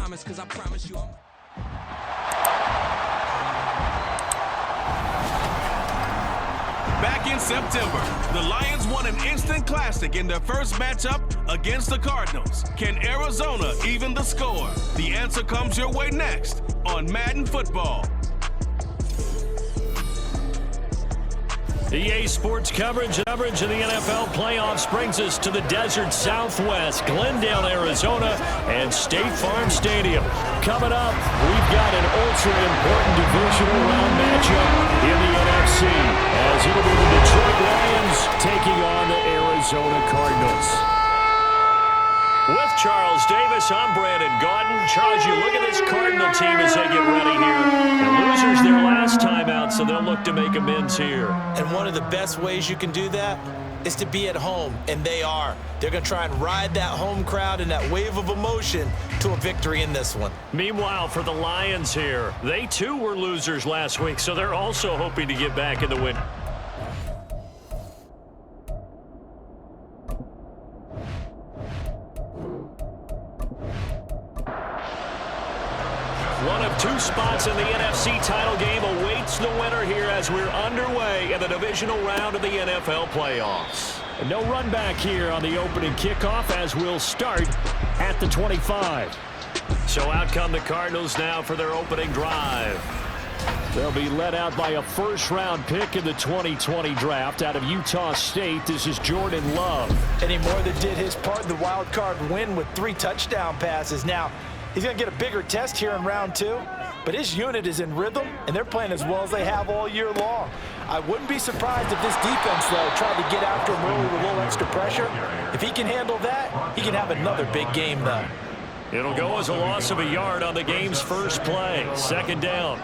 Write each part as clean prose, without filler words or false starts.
promise, cause I promise you Back in September, the Lions won an instant classic in their first matchup against the Cardinals. Can Arizona even the score? The answer comes your way next on Madden Football. EA Sports coverage of the NFL playoffs brings us to the desert Southwest, Glendale, Arizona, and State Farm Stadium. Coming up, we've got an ultra-important divisional round matchup in the NFC, as it'll be the Detroit Lions taking on the Arizona Cardinals. With Charles Davis, I'm Brandon Gaudin. Charles, you look at this Cardinal team as they get ready here. The losers their last time out, so they'll look to make amends here. And one of the best ways you can do that is to be at home, and they are. They're going to try and ride that home crowd and that wave of emotion to a victory in this one. Meanwhile, for the Lions here, they too were losers last week, so they're also hoping to get back in the win. One of two spots in the NFC title game awaits the winner here as we're underway in the divisional round of the NFL playoffs. No run back here on the opening kickoff as we'll start at the 25. So out come the Cardinals now for their opening drive. They'll be led out by a first-round pick in the 2020 draft out of Utah State. This is Jordan Love. And he more than did his part in the wild card win with 3 touchdown passes. Now, he's going to get a bigger test here in round 2, but his unit is in rhythm, and they're playing as well as they have all year long. I wouldn't be surprised if this defense, though, tried to get after him early with a little extra pressure. If he can handle that, he can have another big game, though. It'll go as a loss of a yard on the game's first play. Second down.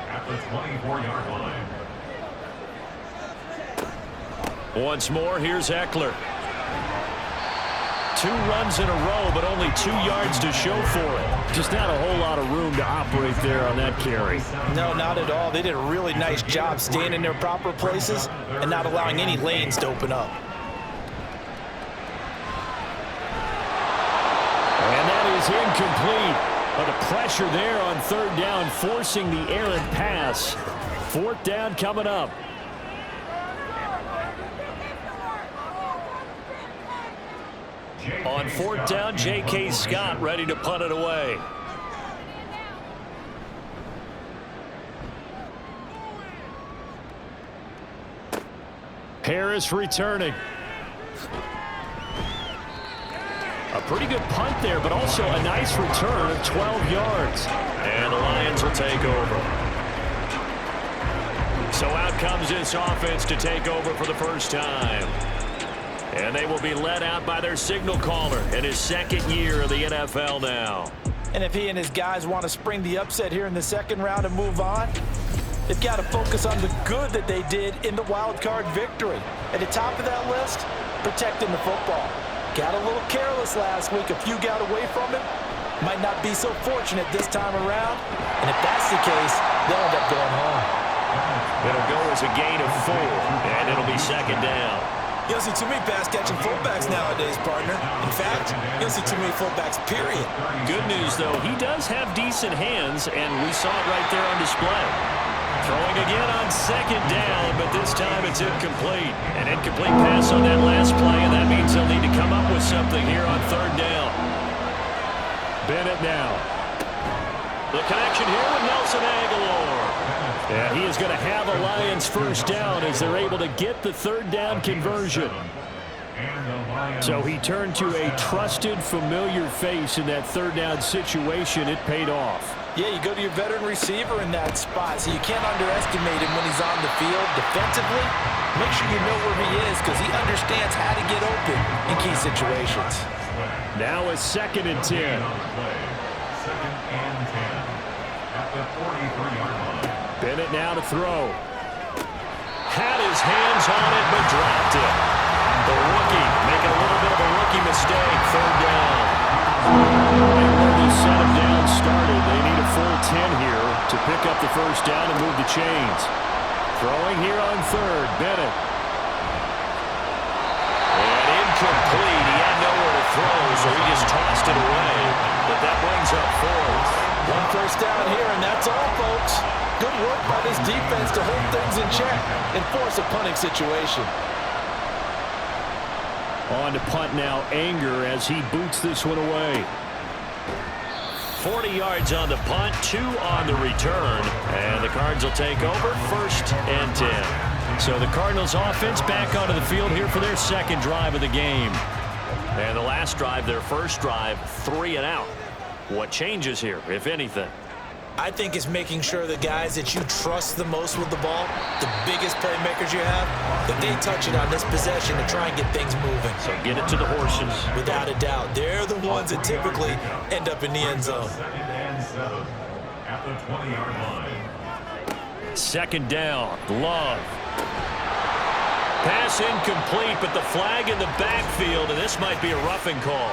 Once more, here's Eckler. 2 runs in a row, but only 2 yards to show for it. Just not a whole lot of room to operate there on that carry. No, not at all. They did a really nice job staying in their proper places and not allowing any lanes to open up. And that is incomplete. But the pressure there on third down, forcing the errant pass. Fourth down coming up. On fourth down, J.K. Scott ready to punt it away. Harris returning. A pretty good punt there, but also a nice return of 12 yards. And the Lions will take over. So out comes this offense to take over for the first time. And they will be led out by their signal caller in his second year of the NFL now. And if he and his guys want to spring the upset here in the second round and move on, they've got to focus on the good that they did in the wild card victory. At the top of that list, protecting the football. Got a little careless last week. A few got away from it. Might not be so fortunate this time around. And if that's the case, they'll end up going home. It'll go as a gain of 4, and it'll be second down. You don't see too many pass-catching fullbacks nowadays, partner. In fact, you don't see too many fullbacks, period. Good news, though, he does have decent hands, and we saw it right there on display. Throwing again on second down, but this time it's incomplete. An incomplete pass on that last play, and that means they'll need to come up with something here on third down. Bennett now. The connection here with Nelson Aguilar. And he is going to have a Lions first down as they're able to get the third down conversion. So he turned to a trusted, familiar face in that third down situation. It paid off. Yeah, you go to your veteran receiver in that spot, so you can't underestimate him when he's on the field. Defensively, make sure you know where he is because he understands how to get open in key situations. Now a 2nd and 10. Second and 10 at the 43-yard line. Bennett now to throw. Had his hands on it, but dropped it. The rookie making a little bit of a rookie mistake. Third down. And where they set him down started, they need a full 10 here to pick up the first down and move the chains. Throwing here on third, Bennett. And incomplete. He had nowhere to throw, so he just tossed it away. But that brings up fourth. One first down here, and that's all, folks. Good work by this defense to hold things in check and force a punting situation. On to punt now, Anger, as he boots this one away. 40 yards on the punt, 2 on the return, and the Cards will take over, 1st and 10. So the Cardinals offense back onto the field here for their second drive of the game. And the last drive, their first drive, 3 and out. What changes here, if anything? I think it's making sure the guys that you trust the most with the ball, the biggest playmakers you have, that they touch it on this possession to try and get things moving. So get it to the horses. Without a doubt. They're the ones that typically end up in the end zone. 2nd and 7 at the 20-yard line. 2nd down, Love. Pass incomplete, but the flag in the backfield, and this might be a roughing call.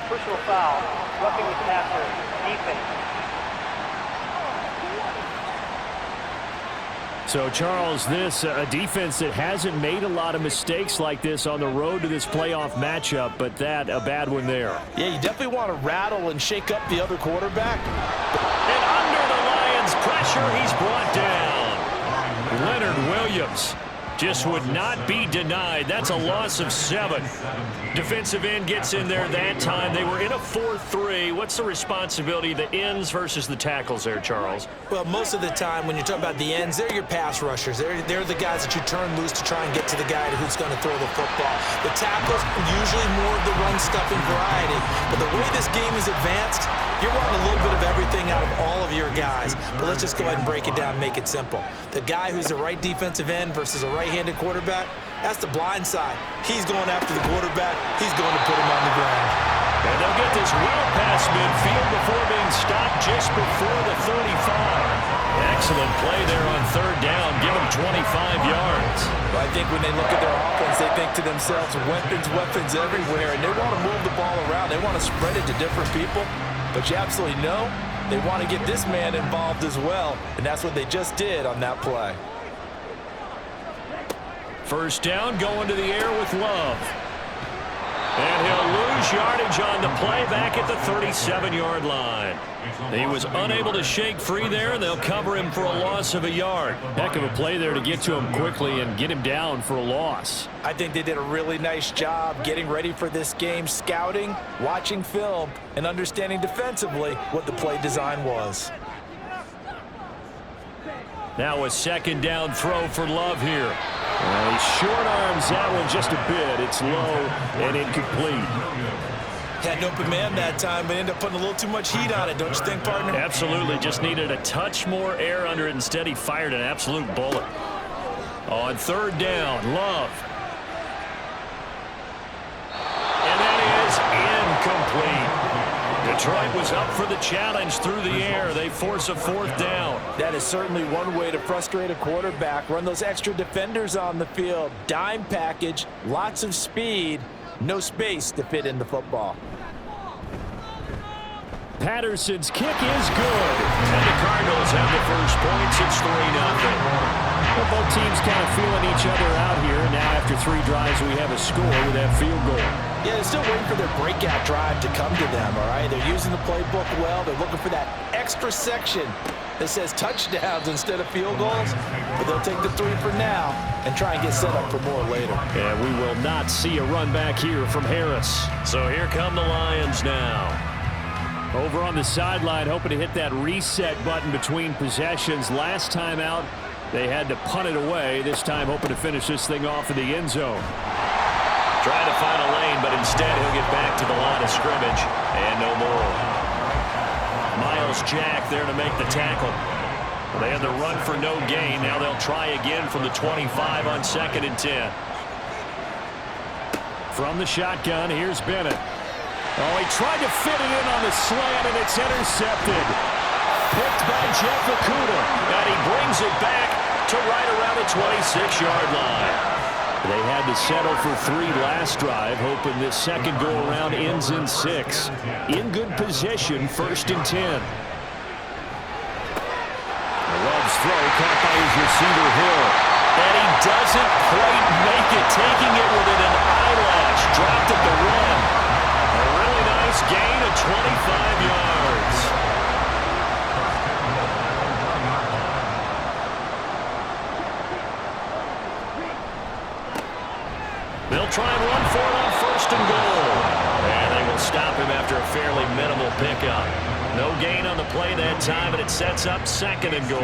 Personal foul, roughing the passer, defense. So, Charles, this a defense that hasn't made a lot of mistakes like this on the road to this playoff matchup, but that a bad one there. Yeah, you definitely want to rattle and shake up the other quarterback. And under the Lions' pressure, he's brought down. Leonard Williams just would not be denied. That's a loss of 7. Defensive end gets in there that time. They were in a 4-3. What's the responsibility, the ends versus the tackles there, Charles? Well, most of the time when you're talking about the ends, they're your pass rushers. They're the guys that you turn loose to try and get to the guy who's going to throw the football. The tackles, usually more of the run-stuffing variety. But the way this game is advanced, you're wanting a little bit of everything out of all of your guys. But let's just go ahead and break it down and make it simple. The guy who's the right defensive end versus a right-handed quarterback, that's the blind side. He's going after the quarterback. He's going to put him on the ground. And they'll get this well past midfield before being stopped just before the 35. Excellent play there on 3rd down. Give him 25 yards. Well, I think when they look at their offense, they think to themselves, weapons everywhere, and they want to move the ball around. They want to spread it to different people. But you absolutely know they want to get this man involved as well, and that's what they just did on that play. 1st down, going to the air with Love. And he'll lose yardage on the play back at the 37-yard line. He was unable to shake free there, and they'll cover him for a loss of a yard. Heck of a play there to get to him quickly and get him down for a loss. I think they did a really nice job getting ready for this game, scouting, watching film, and understanding defensively what the play design was. Now a 2nd down throw for Love here. He short arms that one just a bit. It's low and incomplete. Had an open man that time, but ended up putting a little too much heat on it, don't you think, partner? Absolutely. Just needed a touch more air under it. Instead, he fired an absolute bullet. On 3rd down, Love. And that is incomplete. Detroit was up for the challenge through the air. They force a 4th down. That is certainly one way to frustrate a quarterback. Run those extra defenders on the field. Dime package, lots of speed, no space to fit in the football. Patterson's kick is good. And the Cardinals have the first points. It's 3-0. Well, both teams kind of feeling each other out here. Now after 3 drives, we have a score with that field goal. Yeah, they're still waiting for their breakout drive to come to them, all right? They're using the playbook well. They're looking for that extra section that says touchdowns instead of field goals. But they'll take the 3 for now and try and get set up for more later. And we will not see a run back here from Harris. So here come the Lions now. Over on the sideline, hoping to hit that reset button between possessions. Last time out, they had to punt it away. This time hoping to finish this thing off in the end zone. Trying to find a lane, but instead he'll get back to the line of scrimmage. And no more. Miles Jack there to make the tackle. They had the run for no gain. Now they'll try again from the 25 on 2nd and 10. From the shotgun, here's Bennett. Oh, he tried to fit it in on the slant, and it's intercepted. Picked by Jeff Okuda, and he brings it back to right around the 26-yard line. They had to settle for 3 last drive, hoping this second go-around ends in 6. In good position, 1st and 10. Love's throw caught by his receiver, Hill. And he doesn't quite make it, taking it within an eyelash. Dropped at the rim. A really nice gain of 25 yards. They'll try and run for it on 1st and goal. And they will stop him after a fairly minimal pickup. No gain on the play that time, and it sets up 2nd and goal.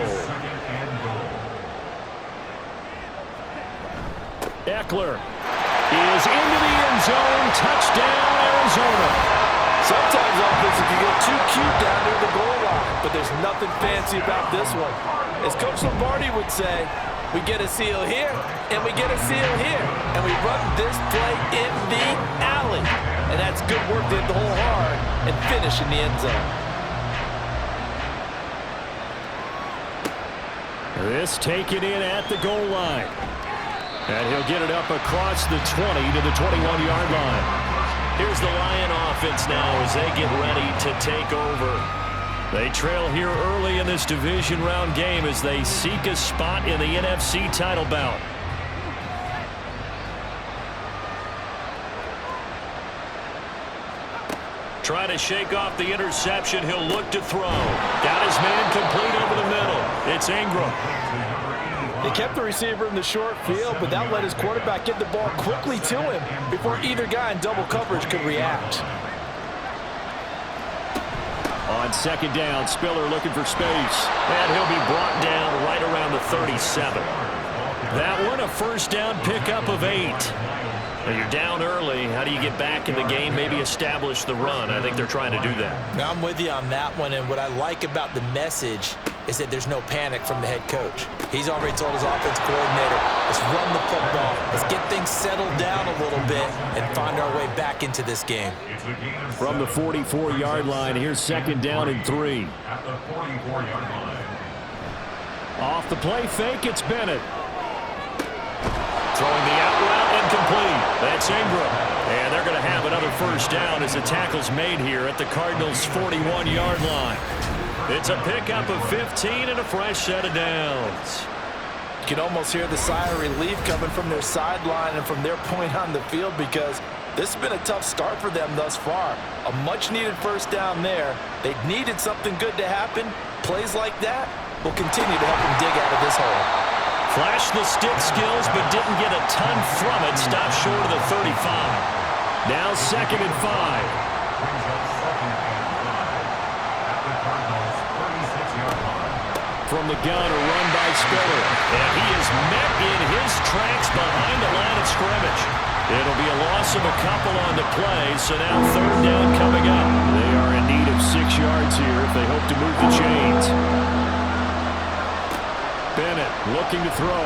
Eckler is into the end zone. Touchdown, Arizona. Sometimes offenses can get too cute down near the goal line, but there's nothing fancy about this one. As Coach Lombardi would say, we get a seal here, and we get a seal here, and we run this play in the alley. And that's good work to hit the hole hard and finish in the end zone. This taken in at the goal line. And he'll get it up across the 20 to the 21-yard line. Here's the Lion offense now as they get ready to take over. They trail here early in this division round game as they seek a spot in the NFC title bout. Trying to shake off the interception. He'll look to throw. Got his man complete over the middle. It's Ingram. They kept the receiver in the short field, but that let his quarterback get the ball quickly to him before either guy in double coverage could react. On 2nd down, Spiller looking for space. And he'll be brought down right around the 37. That one, a 1st down pickup of 8. When you're down early, how do you get back in the game, maybe establish the run? I think they're trying to do that. Now, I'm with you on that one, and what I like about the message is that there's no panic from the head coach. He's already told his offense coordinator, let's run the football, let's get things settled down a little bit and find our way back into this game. From the 44-yard line, here's 2nd down and 3. At the 44-yard line. Off the play fake, it's Bennett. Throwing the out route incomplete. That's Ingram. And they're going to have another 1st down as the tackle's made here at the Cardinals' 41-yard line. It's a pickup of 15 and a fresh set of downs. You can almost hear the sigh of relief coming from their sideline and from their point on the field because this has been a tough start for them thus far. A much-needed 1st down there. They needed something good to happen. Plays like that will continue to help them dig out of this hole. Flashed the stick skills, but didn't get a ton from it. Stopped short of the 35. Now 2nd and 5. From the gun, a run by Spiller. And he is met in his tracks behind the line of scrimmage. It'll be a loss of a couple on the play, so now 3rd down coming up. They are in need of 6 yards here if they hope to move the chains. Bennett looking to throw.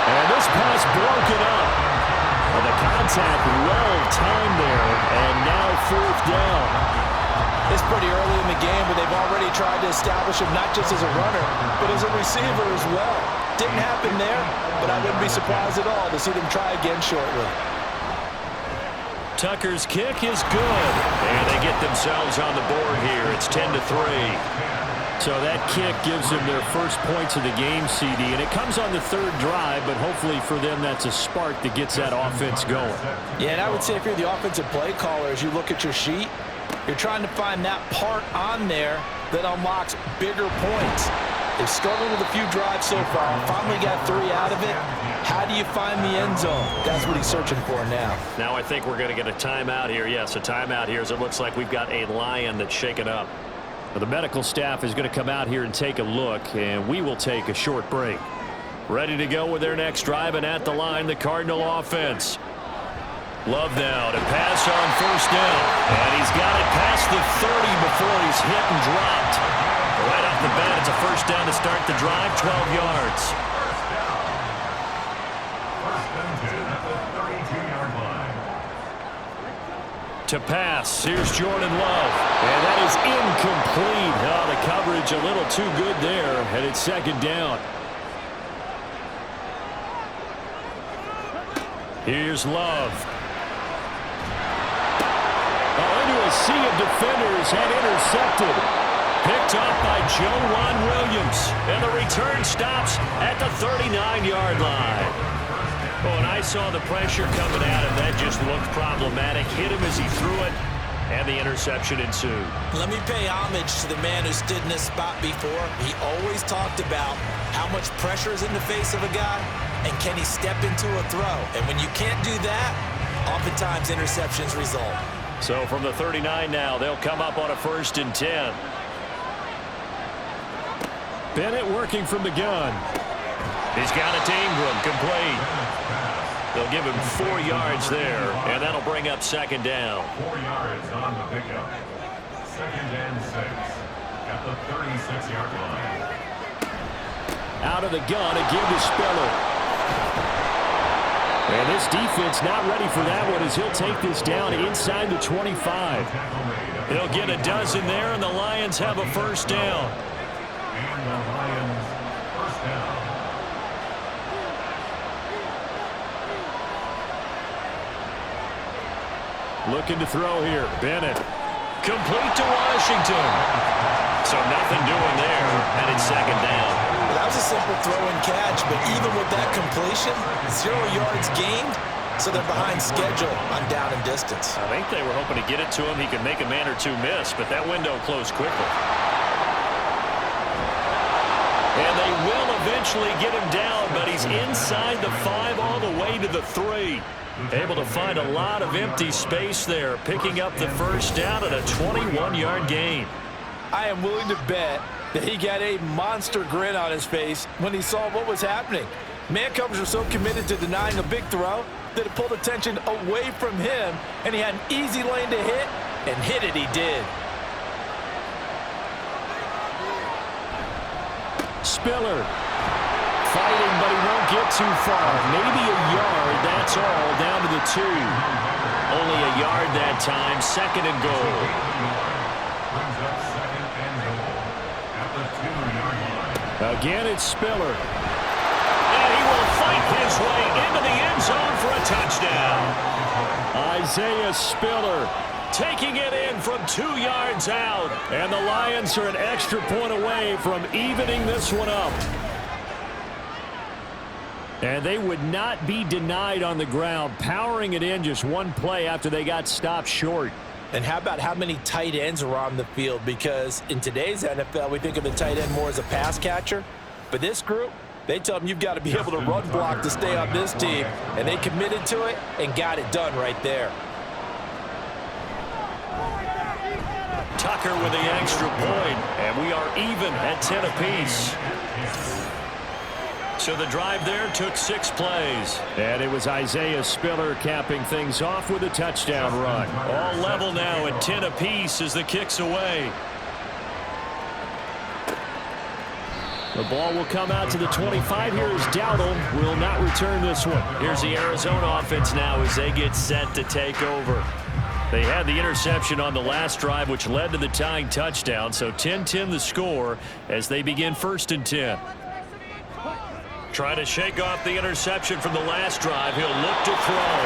And this pass broken up. Well, the contact well timed there, and now 4th down. It's pretty early in the game, but they've already tried to establish him not just as a runner, but as a receiver as well. Didn't happen there, but I wouldn't be surprised at all to see them try again shortly. Tucker's kick is good, and they get themselves on the board here. It's 10-3. So that kick gives them their first points of the game, CD, and it comes on the 3rd drive, but hopefully for them that's a spark that gets that offense going. Yeah, and I would say if you're the offensive play caller, as you look at your sheet, you're trying to find that part on there that unlocks bigger points. They've struggled with a few drives so far. Finally got 3 out of it. How do you find the end zone? That's what he's searching for now. Now I think we're going to get a timeout here. Yes, a timeout here as it looks like we've got a Lion that's shaken up. Well, the medical staff is going to come out here and take a look, and we will take a short break. Ready to go with their next drive, and at the line, the Cardinal offense. Love now to pass on 1st down. And he's got it past the 30 before he's hit and dropped. Right off the bat, it's a 1st down to start the drive, 12 yards. To pass, here's Jordan Love. And that is incomplete. Oh, the coverage a little too good there, and it's 2nd down. Here's Love. Into a sea of defenders and intercepted. Picked off by Juwan Williams. And the return stops at the 39-yard line. Oh, and I saw the pressure coming at him. That just looked problematic. Hit him as he threw it. and the interception ensued. Let me pay homage to the man who stood in this spot before. He always talked about how much pressure is in the face of a guy, and can he step into a throw. And when you can't do that, oftentimes interceptions result. So from the 39 now, they'll come up on a 1st and 10. Bennett working from the gun. He's got it to Ingram, complete. They'll give him 4 yards there, and that'll bring up 2nd down. 4 yards on the pickup. 2nd and 6 at the 36-yard line. Out of the gun, again to Spiller. And this defense not ready for that one as he'll take this down inside the 25. He'll get a dozen there, and the Lions have a 1st down. And the Lions 1st down. Looking to throw here. Bennett. Complete to Washington. So nothing doing there, and it's 2nd down. Well, that was a simple throw and catch, but even with that completion, 0 yards gained, so they're behind schedule on down and distance. I think they were hoping to get it to him. He could make a man or two miss, but that window closed quickly. And they will eventually get him down, but he's inside the 5 all the way to the 3. Able to find a lot of empty space there, picking up the 1st down at a 21-yard gain. I am willing to bet that he got a monster grin on his face when he saw what was happening. Man-coverage were so committed to denying a big throw that it pulled attention away from him, and he had an easy lane to hit, and hit it he did. Spiller fighting, but he won't get too far. Maybe a yard, that's all, down to the 2. Only a yard that time, 2nd and goal. Brings up 2nd and goal at the 2-yard line. Again, it's Spiller. And he will fight his way into the end zone for a touchdown. Isaiah Spiller taking it in from 2 yards out. And the Lions are an extra point away from evening this one up. And they would not be denied on the ground, powering it in just one play after they got stopped short. And how about how many tight ends are on the field? Because in today's NFL, we think of the tight end more as a pass catcher. But this group, they tell them you've got to be able to run block to stay on this team. And they committed to it and got it done right there. Tucker with the extra point, and we are even at 10 apiece. So the drive there took 6 plays. And it was Isaiah Spiller capping things off with a touchdown run. All level now at 10 apiece as the kick's away. The ball will come out to the 25. Here is Dowdle. Will not return this one. Here's the Arizona offense now as they get set to take over. They had the interception on the last drive, which led to the tying touchdown. So 10-10 the score as they begin 1st and 10. Trying to shake off the interception from the last drive. He'll look to throw.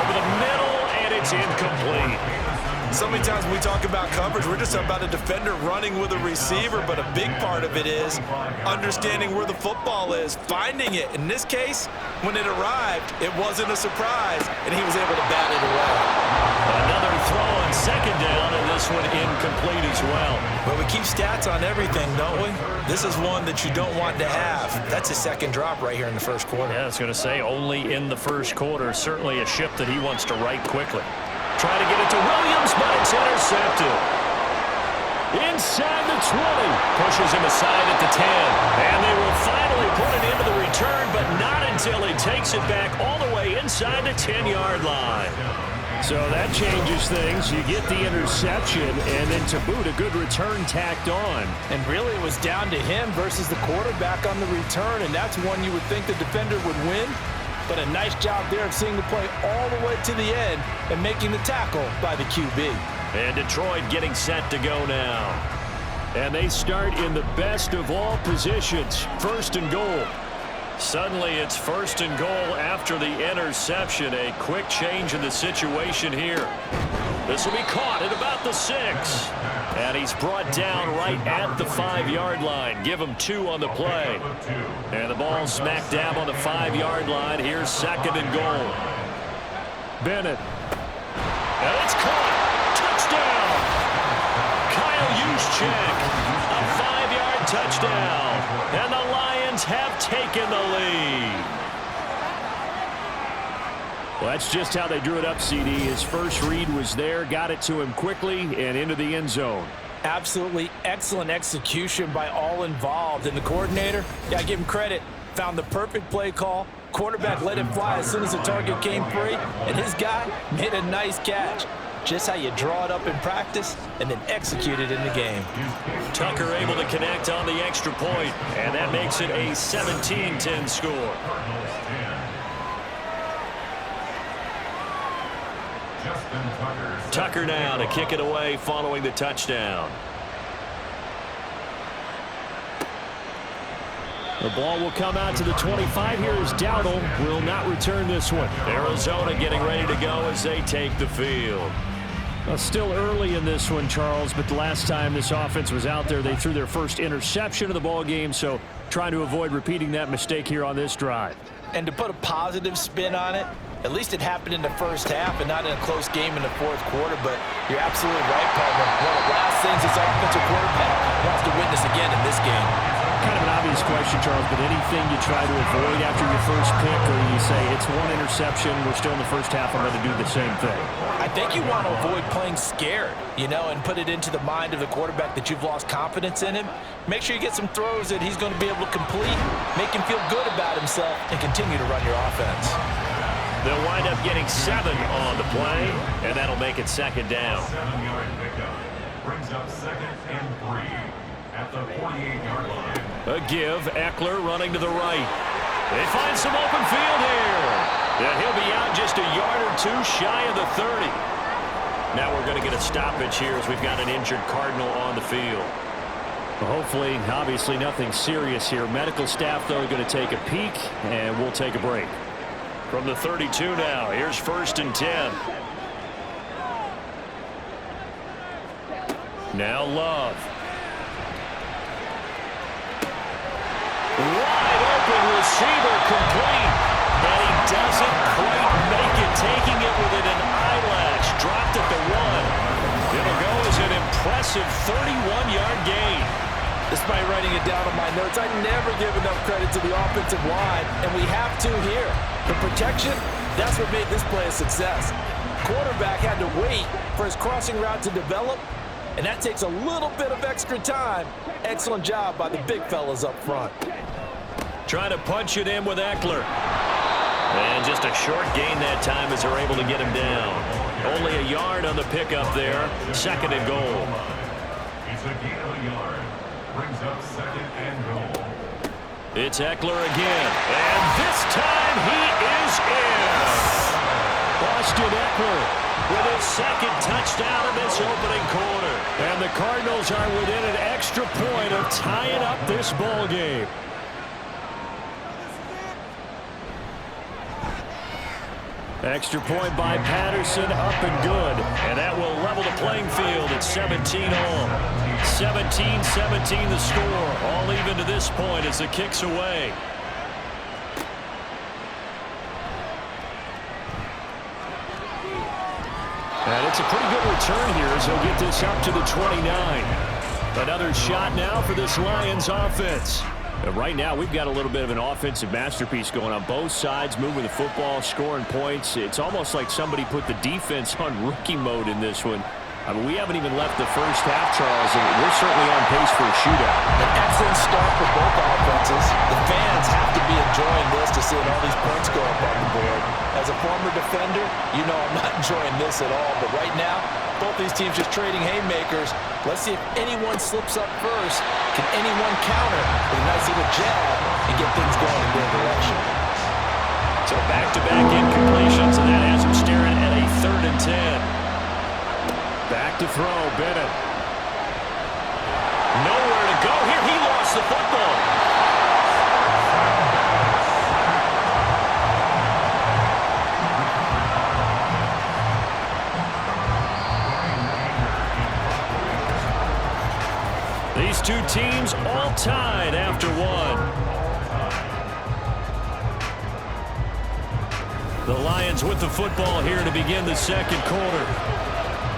Over the middle, and it's incomplete. So many times when we talk about coverage, we're just about a defender running with a receiver, but a big part of it is understanding where the football is, finding it. In this case, when it arrived, it wasn't a surprise, and he was able to bat it away. Another throw on 2nd down, and this one incomplete as well. But we keep stats on everything, don't we? This is one that you don't want to have. That's a 2nd drop right here in the 1st quarter. Yeah, I was going to say only in the 1st quarter. Certainly a ship that he wants to right quickly. Try to get it to Williams, but it's intercepted. Inside the 20. Pushes him aside at the 10. And they will finally put it into the return, but not until he takes it back all the way inside the 10-yard line. So that changes things. You get the interception, and then to boot, a good return tacked on. And really, it was down to him versus the quarterback on the return, and that's one you would think the defender would win. But a nice job there of seeing the play all the way to the end and making the tackle by the QB. And Detroit getting set to go now. And they start in the best of all positions, 1st and goal. Suddenly it's 1st and goal after the interception. A quick change in the situation here. This will be caught at about the 6. And he's brought down right at the 5-yard line. Give him 2 on the play. And the ball smack dab on the 5-yard line. Here's 2nd and goal. Bennett. And it's caught. Touchdown. check. A 5-yard touchdown. And the Lions have taken the lead. Well, that's just how they drew it up, CD. His first read was there, got it to him quickly, and into the end zone. Absolutely excellent execution by all involved. And the coordinator, yeah, give him credit, found the perfect play call. Quarterback let it fly as soon as the target came free, and his guy made a nice catch. Just how you draw it up in practice and then execute it in the game. Tucker able to connect on the extra point, and that makes it a 17-10 score. Tucker now to kick it away following the touchdown. The ball will come out to the 25 here as Dowdle will not return this one. Arizona getting ready to go as they take the field. Well, still early in this one, Charles, but the last time this offense was out there, they threw their first interception of the ball game, so trying to avoid repeating that mistake here on this drive. And to put a positive spin on it, at least it happened in the first half and not in a close game in the fourth quarter, but you're absolutely right, partner. One of the last things this offensive quarterback wants to witness again in this game. Kind of an obvious question, Charles, but anything you try to avoid after your first pick, or you say it's one interception, we're still in the first half, I'm going to do the same thing? I think you want to avoid playing scared, you know, and put it into the mind of the quarterback that you've lost confidence in him. Make sure you get some throws that he's going to be able to complete, make him feel good about himself, and continue to run your offense. They'll wind up getting 7 on the play, and that'll make it second down. 7-yard pickup brings up 2nd and 3 at the 48-yard line. A give, Eckler running to the right. They find some open field here. And he'll be out just a yard or two shy of the 30. Now we're going to get a stoppage here as we've got an injured Cardinal on the field. Well, hopefully, obviously nothing serious here. Medical staff, though, going to take a peek, and we'll take a break. From the 32 now, here's 1st and 10. Now Love. Wide open receiver complete. And he doesn't quite make it, taking it within an eyelash. Dropped at the 1. It'll go as an impressive 31-yard gain. Despite writing it down on my notes, I never give enough credit to the offensive line, and we have to here. The protection, that's what made this play a success. Quarterback had to wait for his crossing route to develop, and that takes a little bit of extra time. Excellent job by the big fellas up front. Trying to punch it in with Eckler. And just a short gain that time as they're able to get him down. Only a yard on the pickup there. 2nd and goal. It's a gain of a yard. Brings up 2nd and goal. It's Eckler again. And this time he is in. Austin Eckler with his 2nd touchdown in this opening quarter. And the Cardinals are within an extra point of tying up this ball game. Extra point by Patterson, up and good. And that will level the playing field at 17 all. 17-17 the score. All even to this point as the kick's away. And it's a pretty good return here as he'll get this up to the 29. Another shot now for this Lions offense. And right now, we've got a little bit of an offensive masterpiece going on both sides, moving the football, scoring points. It's almost like somebody put the defense on rookie mode in this one. I mean, we haven't even left the first half, Charles, and we're certainly on pace for a shootout. An excellent start for both offenses. The fans have to be enjoying this to see all these points go up on the board. As a former defender, you know I'm not enjoying this at all. But right now, both these teams just trading haymakers. Let's see if anyone slips up first. Can anyone counter with a nice little jab and get things going in their direction? So back-to-back incompletions, and that has him staring at a 3rd and 10. Back to throw, Bennett. Nowhere to go here. He lost the football. These two teams all tied after 1. The Lions with the football here to begin the 2nd quarter,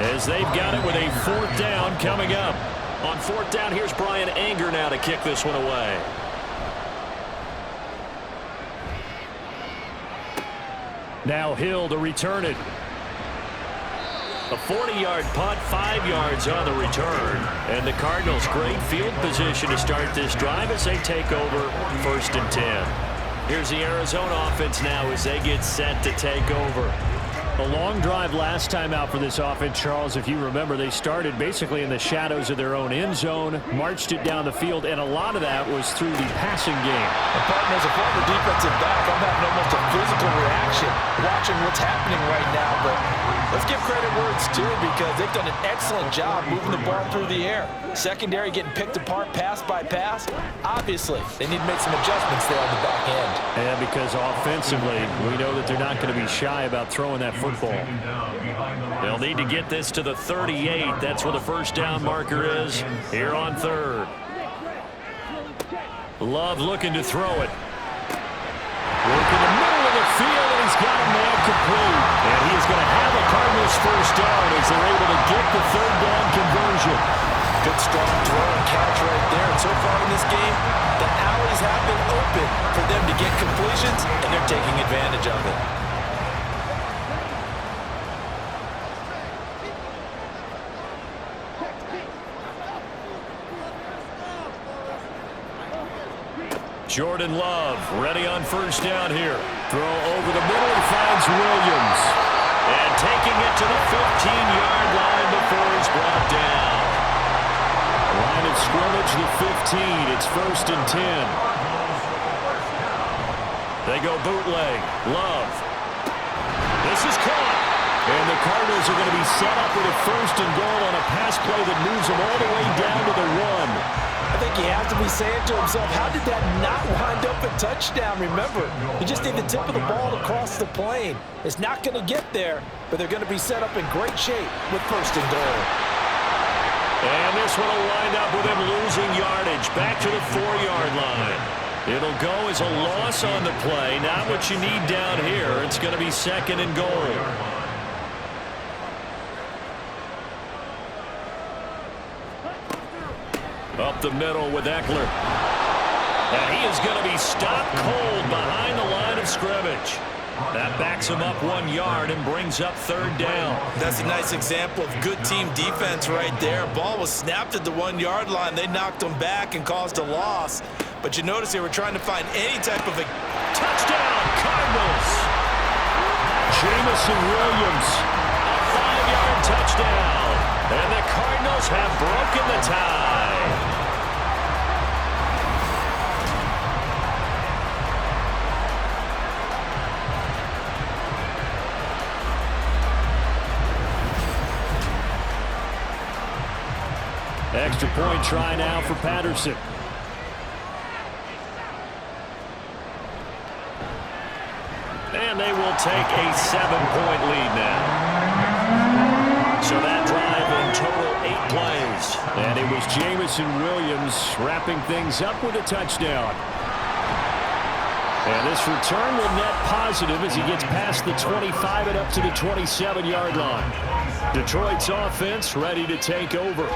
as they've got it with a 4th down coming up. On fourth down, here's Brian Anger now to kick this one away. Now Hill to return it. A 40-yard punt, 5 yards on the return. And the Cardinals, great field position to start this drive as they take over 1st and 10. Here's the Arizona offense now as they get set to take over. A long drive last time out for this offense, Charles. If you remember, they started basically in the shadows of their own end zone, marched it down the field, and a lot of that was through the passing game. And partner, as a former defensive back, I'm having almost a physical reaction watching what's happening right now. But let's give credit where it's due because they've done an excellent job moving the ball through the air. Secondary getting picked apart pass by pass. Obviously, they need to make some adjustments there on the back end. And because offensively, we know that they're not going to be shy about throwing that football. They'll need to get this to the 38. That's where the first down marker is here on 3rd. Love looking to throw it. Working the middle of the field, and he's got a man complete. And he is going to have a Cardinals first down as they're able to get the 3rd down conversion. Good strong throw and catch right there. And so far in this game, the alleys have been open for them to get completions, and they're taking advantage of it. Jordan Love ready on first down here. Throw over the middle and finds Williams. And taking it to the 15-yard line before he's brought down. Line of scrimmage, the 15. It's 1st and 10. They go bootleg. Love. This is caught. And the Cardinals are going to be set up with a 1st and goal on a pass play that moves them all the way down to the 1. I think he has to be saying to himself, how did that not wind up a touchdown? Remember, you just need the tip of the ball to cross the plane. It's not going to get there, but they're going to be set up in great shape with 1st and goal. And this one will wind up with him losing yardage back to the 4-yard line. It'll go as a loss on the play. Not what you need down here. It's going to be 2nd and goal. Up the middle with Eckler. And he is going to be stopped cold behind the line of scrimmage. That backs him up 1 yard and brings up 3rd down. That's a nice example of good team defense right there. Ball was snapped at the 1-yard line. They knocked him back and caused a loss. But you notice they were trying to find any type of a touchdown, Cardinals. Jamison Williams, a 5-yard touchdown. And the Cardinals have broken the tie. Extra point try now for Patterson. And they will take a 7-point lead now. So that drive in total 8 plays. And it was Jamison Williams wrapping things up with a touchdown. And this return will net positive as he gets past the 25 and up to the 27-yard line. Detroit's offense ready to take over.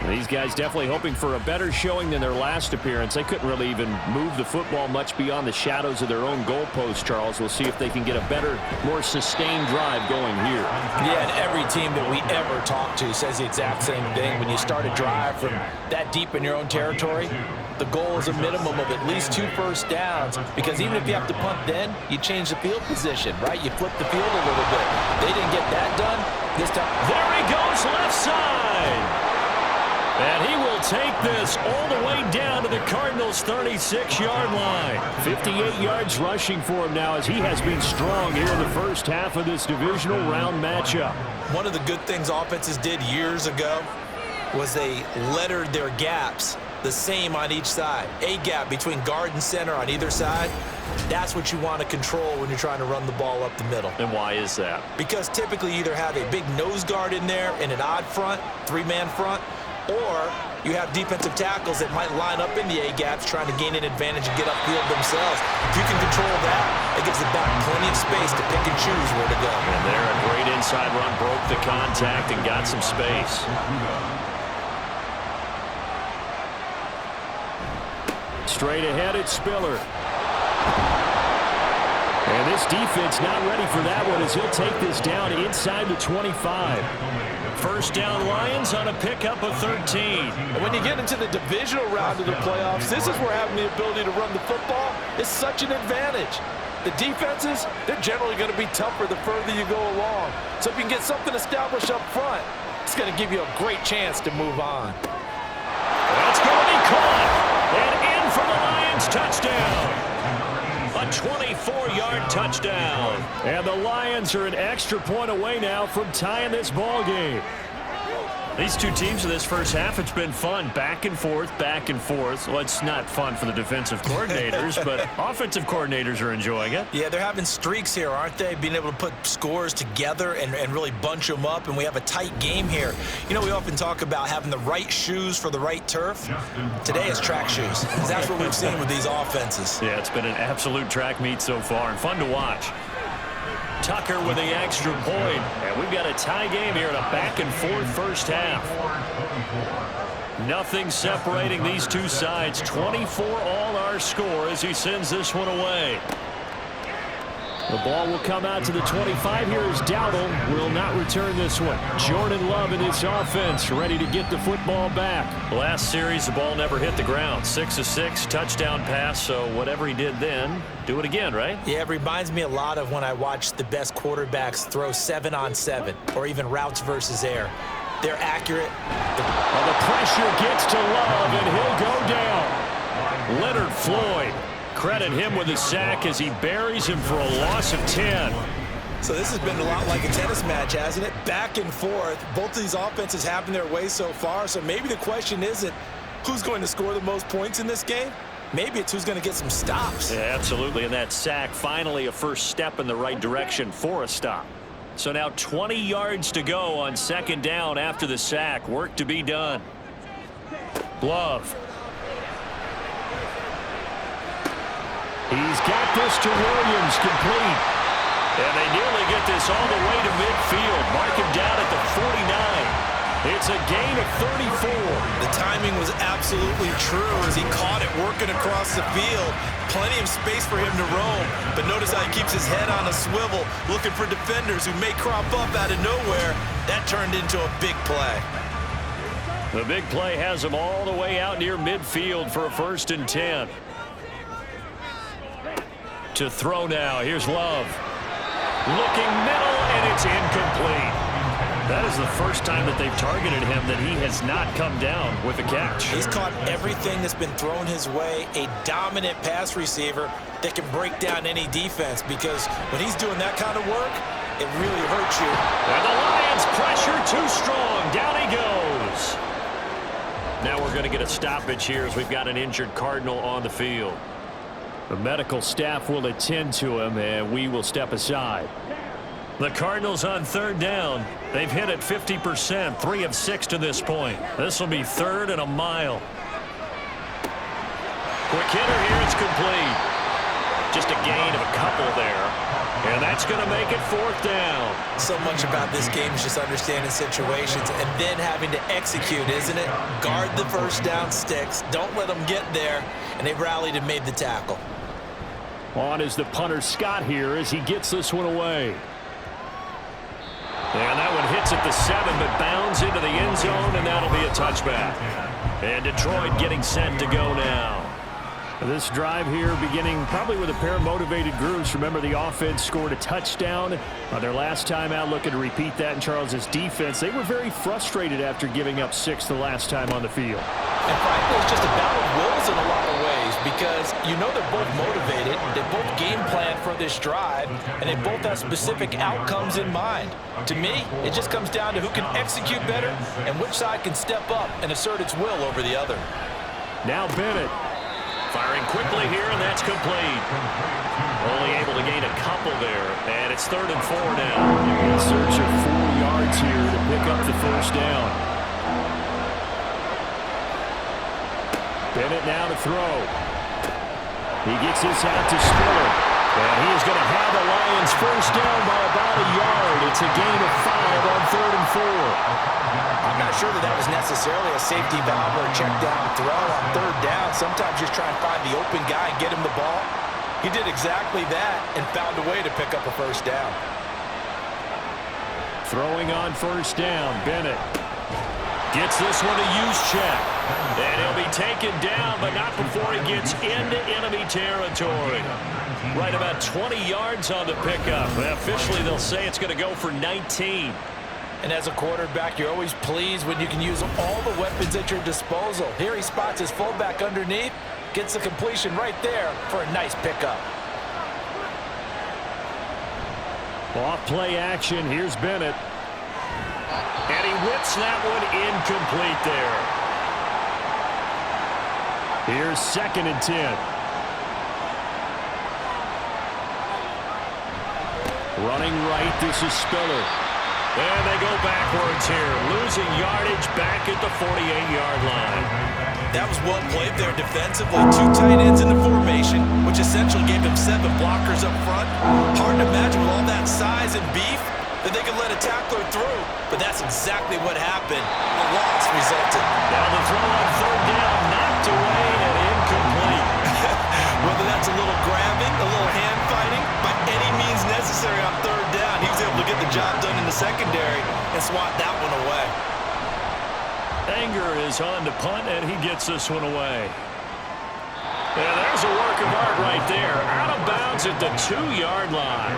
These guys definitely hoping for a better showing than their last appearance. They couldn't really even move the football much beyond the shadows of their own goalpost, Charles. We'll see if they can get a better, more sustained drive going here. Yeah, and every team that we ever talk to says the exact same thing. When you start a drive from that deep in your own territory, the goal is a minimum of at least 2 first downs, because even if you have to punt then, you change the field position, right? You flip the field a little bit. They didn't get that done this time. There he goes, left side. And he will take this all the way down to the Cardinals' 36-yard line. 58 yards rushing for him now as he has been strong here in the first half of this divisional round matchup. One of the good things offenses did years ago was they lettered their gaps the same on each side. A gap between guard and center on either side. That's what you want to control when you're trying to run the ball up the middle. And why is that? Because typically you either have a big nose guard in there and an odd front, 3-man front, or you have defensive tackles that might line up in the A-gaps trying to gain an advantage and get upfield themselves. If you can control that, it gives the back plenty of space to pick and choose where to go. And there, a great inside run, broke the contact and got some space. Straight ahead, it's Spiller. And this defense not ready for that one as he'll take this down inside the 25. First down Lions on a pickup of 13. And when you get into the divisional round of the playoffs, this is where having the ability to run the football is such an advantage. The defenses, they're generally going to be tougher the further you go along. So if you can get something established up front, it's going to give you a great chance to move on. That's going to be caught. And in for the Lions touchdown. A 24-yard touchdown. And the Lions are an extra point away now from tying this ball game. These two teams in this first half, it's been fun. Back and forth, back and forth. Well, it's not fun for the defensive coordinators, but offensive coordinators are enjoying it. Yeah, they're having streaks here, aren't they? Being able to put scores together and really bunch them up, and we have a tight game here. You know, we often talk about having the right shoes for the right turf. Today is track shoes. That's what we've seen with these offenses. Yeah, it's been an absolute track meet so far, and fun to watch. Tucker with the extra point. And we've got a tie game here in a back-and-forth first half. Nothing separating these two sides. 24 all our score as he sends this one away. The ball will come out to the 25 here as Dowdle will not return this one. Jordan Love in his offense ready to get the football back. Last series, the ball never hit the ground. 6 of 6, touchdown pass, so whatever he did then, do it again, right? Yeah, it reminds me a lot of when I watched the best quarterbacks throw 7-on-7 or even routes versus air. They're accurate. Well, the pressure gets to Love, and he'll go down. Leonard Floyd. Credit him with a sack as he buries him for a loss of 10. So this has been a lot like a tennis match, hasn't it? Back and forth. Both of these offenses having their way so far. So maybe the question isn't who's going to score the most points in this game. Maybe it's who's going to get some stops. Yeah, absolutely. And that sack, finally a first step in the right direction for a stop. So now 20 yards to go on second down after the sack. Work to be done. Love. He's got this to Williams, complete. And they nearly get this all the way to midfield. Mark him down at the 49. It's a gain of 34. The timing was absolutely true as he caught it working across the field. Plenty of space for him to roam. But notice how he keeps his head on a swivel, looking for defenders who may crop up out of nowhere. That turned into a big play. The big play has him all the way out near midfield for a 1st and 10. To throw now. Here's Love. Looking middle, and it's incomplete. That is the first time that they've targeted him that he has not come down with a catch. He's caught everything that's been thrown his way. A dominant pass receiver that can break down any defense, because when he's doing that kind of work, it really hurts you. And the Lions pressure too strong. Down he goes. Now we're going to get a stoppage here as we've got an injured Cardinal on the field. The medical staff will attend to him, and we will step aside. The Cardinals on third down. They've hit it 50%, 3 of 6 to this point. This will be 3rd and a mile. Quick hitter here, it's complete. Just a gain of a couple there. And that's going to make it 4th down. So much about this game is just understanding situations and then having to execute, isn't it? Guard the first down sticks. Don't let them get there. And they rallied and made the tackle. On is the punter Scott here as he gets this one away. And that one hits at the 7, but bounds into the end zone, and that'll be a touchback. And Detroit getting set to go now. This drive here beginning probably with a pair of motivated groups. Remember, the offense scored a touchdown on their last time out, looking to repeat that in Charles's defense. They were very frustrated after giving up 6 the last time on the field. And frankly, it's just a battle of wills in a lot of ways, because you know they're both motivated, they both game plan for this drive, and they both have specific outcomes in mind. To me, it just comes down to who can execute better and which side can step up and assert its will over the other. Now Bennett. Firing quickly here, and that's complete. Only able to gain a couple there, and it's 3rd and 4 now. In search of 4 yards here to pick up the first down. Bennett now to throw. He gets this out to Spiller. And he is going to have the Lions first down by about a yard. It's a gain of 5 on 3rd and 4. I'm not sure that was necessarily a safety valve or a check down throw on 3rd down. Sometimes just try and find the open guy and get him the ball. He did exactly that and found a way to pick up a first down. Throwing on 1st down, Bennett gets this one to use check. And he'll be taken down, but not before he gets into enemy territory. Right about 20 yards on the pickup. Officially, they'll say it's going to go for 19. And as a quarterback, you're always pleased when you can use all the weapons at your disposal. Here he spots his fullback underneath, gets the completion right there for a nice pickup. Off play action. Here's Bennett. And he whips that one incomplete there. Here's 2nd and 10. Running right, this is Spiller. And they go backwards here. Losing yardage back at the 48-yard line. That was well played there defensively. 2 tight ends in the formation, which essentially gave them 7 blockers up front. Hard to imagine with all that size and beef that they could let a tackler through. But that's exactly what happened. A loss resulted. Now the throw on 3rd down, knocked away and incomplete. Whether that's a little grabbing, a little hand fighting, by any means necessary on 3rd down, he was able to get the job done in the secondary and swat that one away. Anger is on to punt, and he gets this one away. And there's a work of art right there. Out of bounds at the 2-yard line.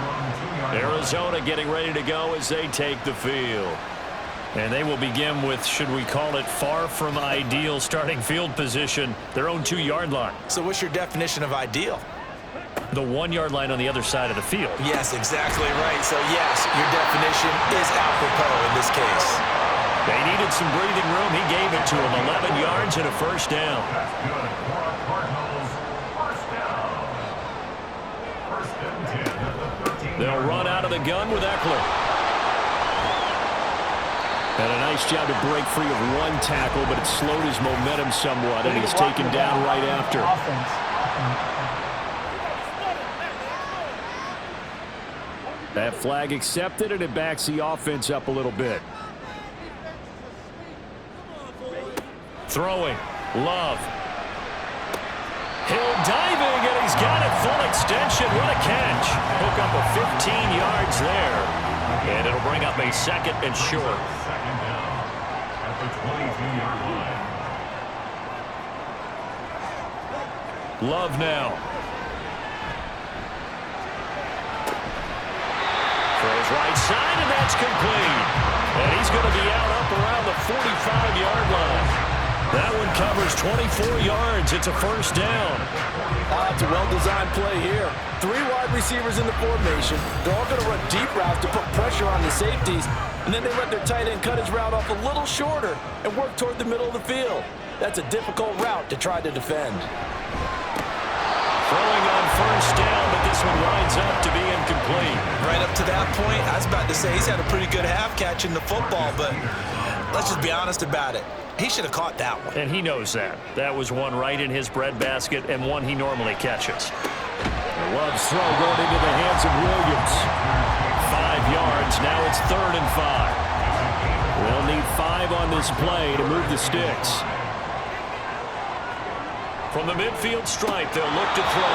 Arizona getting ready to go as they take the field. And they will begin with, should we call it, far from ideal starting field position, their own 2-yard line. So what's your definition of ideal? The 1-yard line on the other side of the field. Yes, exactly right. So yes, your definition is apropos in this case. They needed some breathing room. He gave it to them. 11 yards and a first down. That's good for our Cardinals. First down. 1st and 10 at the 13. They'll run out of the gun with Eckler. And a nice job to break free of 1 tackle, but it slowed his momentum somewhat, and he's taken down right after. That flag accepted, and it backs the offense up a little bit. Throwing. Love. Hill diving, and he's got it full extension. What a catch. Hook up a 15 yards there. And it'll bring up a 2nd and short. 2nd down at the 22-yard line. Love now. Throws right side, and that's complete. And he's going to be out up around the 45-yard line. That one covers 24 yards. It's a first down. It's a well-designed play here. 3 wide receivers in the formation. They're all going to run deep routes to put pressure on the safeties, and then they let their tight end cut his route off a little shorter and work toward the middle of the field. That's a difficult route to try to defend. Throwing on first down, but this one winds up to be incomplete. Right up to that point, I was about to say he's had a pretty good half catching the football, but let's just be honest about it. He should have caught that one. And he knows that. That was one right in his breadbasket and one he normally catches. Love's throw going into the hands of Williams. 5 yards. Now it's 3rd and 5. They'll need 5 on this play to move the sticks. From the midfield stripe, they'll look to throw.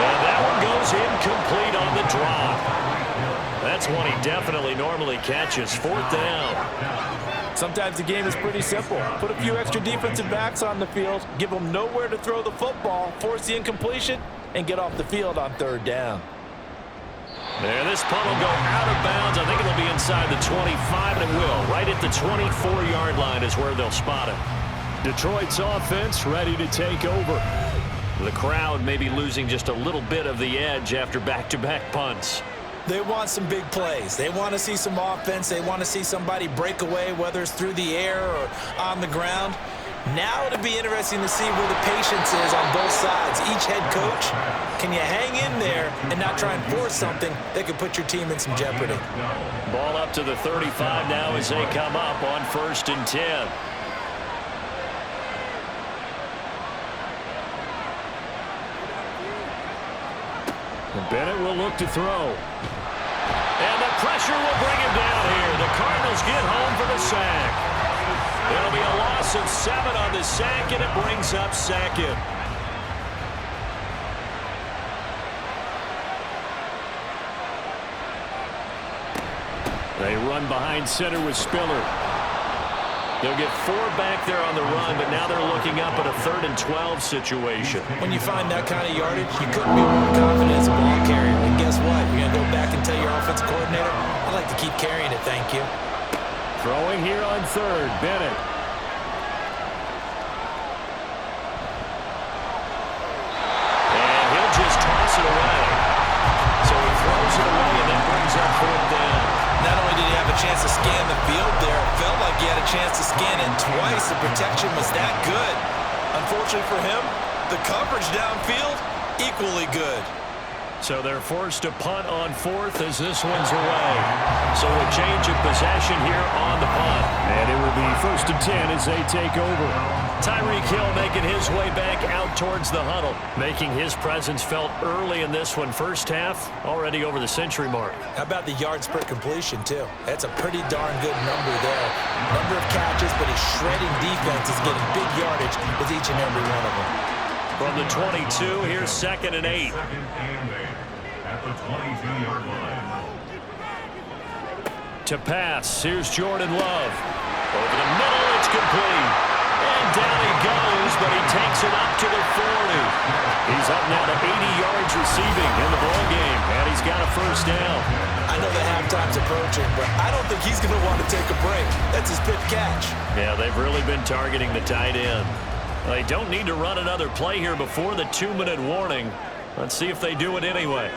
And that one goes incomplete on the drop. That's one he definitely normally catches. 4th down. Sometimes the game is pretty simple. Put a few extra defensive backs on the field, give them nowhere to throw the football, force the incompletion, and get off the field on 3rd down. There, this punt will go out of bounds. I think it'll be inside the 25, and it will. Right at the 24-yard line is where they'll spot it. Detroit's offense ready to take over. The crowd may be losing just a little bit of the edge after back-to-back punts. They want some big plays. They want to see some offense. They want to see somebody break away, whether it's through the air or on the ground. Now it'll be interesting to see where the patience is on both sides. Each head coach, can you hang in there and not try and force something that could put your team in some jeopardy? Ball up to the 35 now as they come up on 1st and 10. And Bennett will look to throw. And the pressure will bring him down here. The Cardinals get home for the sack. It'll be a loss of 7 on the sack, and it brings up second. They run behind center with Spiller. They'll get 4 back there on the run, but now they're looking up at a 3rd and 12 situation. When you find that kind of yardage, you couldn't be more confident as a ball carrier. And guess what? You're going to go back and tell your offensive coordinator, I'd like to keep carrying it, thank you. Throwing here on 3rd, Bennett. And he'll just toss it away. So he throws it away, and that brings up 4th down. Not only did he have a chance to scan the field there, it felt like he had a chance to scan it twice. The protection was that good. Unfortunately for him, the coverage downfield, equally good. So they're forced to punt on 4th as this one's away. So a change of possession here on the punt. And it will be 1st and 10 as they take over. Tyreek Hill making his way back out towards the huddle, making his presence felt early in this one. First half, already over the century mark. How about the yards per completion, too? That's a pretty darn good number there. Number of catches, but his shredding defense is getting big yardage with each and every one of them. From the 22, here's 2nd and 8. Second and 8 at the 22-yard line. To pass, here's Jordan Love. Over the middle, it's complete. And down he goes, but he takes it up to the 40. He's up now to 80 yards receiving in the ball game, and he's got a 1st down. I know the halftime's approaching, but I don't think he's going to want to take a break. That's his fifth catch. Yeah, they've really been targeting the tight end. They don't need to run another play here before the 2-minute warning. Let's see if they do it anyway.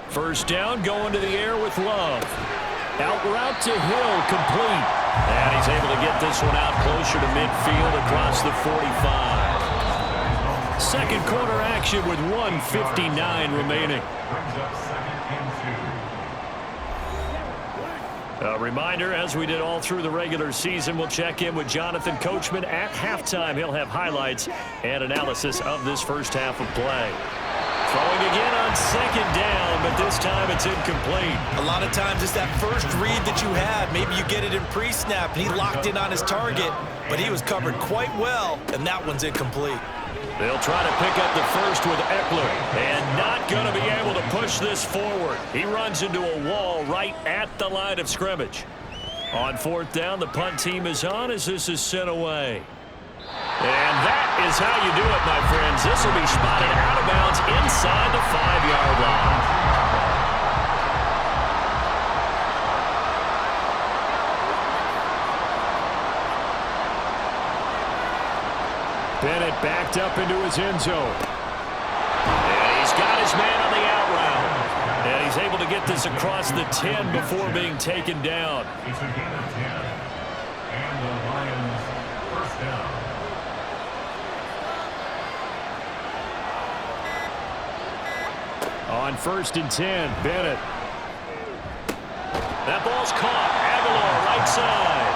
First down, going to the air with Love. Out route to Hill, complete. And he's able to get this one out closer to midfield across the 45. Second quarter action with 1:59 remaining. Brings up 2nd and 2. A reminder, as we did all through the regular season, we'll check in with Jonathan Coachman at halftime. He'll have highlights and analysis of this first half of play. Throwing again on 2nd down, but this time it's incomplete. A lot of times it's that first read that you have. Maybe you get it in pre-snap, and he locked in on his target, but he was covered quite well, and that one's incomplete. They'll try to pick up the first with Eckler, and not going to be able to push this forward. He runs into a wall right at the line of scrimmage. On 4th down, the punt team is on as this is sent away. And that is how you do it, my friends. This will be spotted out of bounds inside the 5-yard line. Bennett backed up into his end zone. And he's got his man on the out route. And he's able to get this across the 10 before being taken down. It's a gain of 10. And the Lions 1st down. On 1st and 10, Bennett. That ball's caught. Aguilar, right side.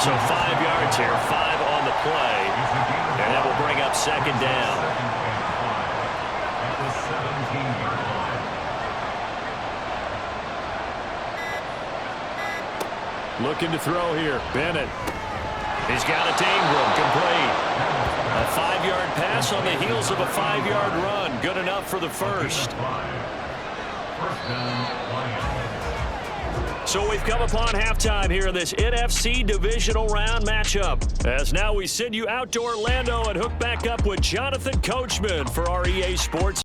So 5 yards here, 5 on the play. And that will bring up 2nd down. At the 17-yard line. Looking to throw here. Bennett. He's got it to Ingram. Complete. A 5-yard pass on the heels of a 5-yard run. Good enough for the first. 1st down, Lions. So we've come upon halftime here in this NFC divisional round matchup. As now we send you out to Orlando and hook back up with Jonathan Coachman for our EA Sports.